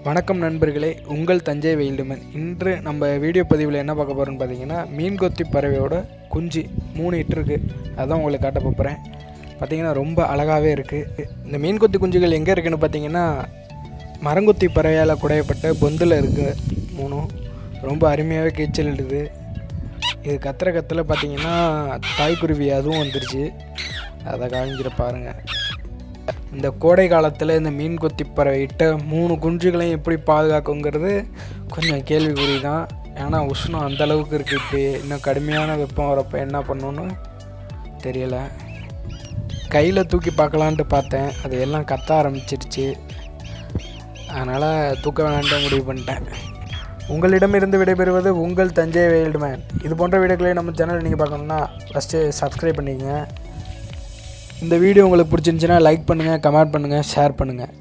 வணக்கம் நண்பர்களே, உங்கள் தஞ்சை வெயில்டுமேன். இன்று நம்ம வீடியோ பதிவில் என்ன பார்க்க போகிறோன்னு பார்த்தீங்கன்னா, மீன் கொத்தி பறவையோட குஞ்சு 3 இட்டிருக்கு. அதான் உங்களுக்கு காட்ட போகிறேன். பார்த்திங்கன்னா ரொம்ப அழகாகவே இருக்குது. இந்த மீன் கொத்தி குஞ்சுகள் எங்கே இருக்குதுன்னு பார்த்தீங்கன்னா, மரங்கொத்தி பறவையால் குடையப்பட்ட பொந்தில் இருக்குது. 3 ரொம்ப அருமையாகவே கீச்சலிடுது. இது கத்தில் பார்த்திங்கன்னா தாய்க்குருவி அதுவும் வந்துருச்சு. அதை காமிக்கிற பாருங்கள். இந்த கோடை காலத்தில் இந்த மீன் கொத்தி பறவை இட்ட 3 குஞ்சுகளையும் எப்படி பாதுகாக்குங்கிறது கொஞ்சம் கேள்விக்குறி தான். ஏன்னா உஷ்ணம் அந்தளவுக்கு இருக்குது. இப்போ இன்னும் கடுமையான வெப்பம் வரப்போ என்ன பண்ணணுன்னு தெரியலை. கையில் தூக்கி பார்க்கலான்ட்டு பார்த்தேன், அது எல்லாம் கத்த ஆரம்பிச்சிருச்சு. அதனால் தூக்க வேணான்ட்டு முடிவு பண்ணிட்டேன். உங்களிடமிருந்து விடைபெறுவது உங்கள் தஞ்சை வெயில்டுமேன். இது போன்ற வீடியோக்களை நம்ம சேனலில் நீங்கள் பார்க்கணுன்னா ஃபஸ்ட்டு சப்ஸ்கிரைப் பண்ணிக்கங்க. இந்த வீடியோ உங்களுக்கு பிடிச்சிருந்துச்சின்னா லைக் பண்ணுங்கள், கமெண்ட் பண்ணுங்கள், ஷேர் பண்ணுங்கள்.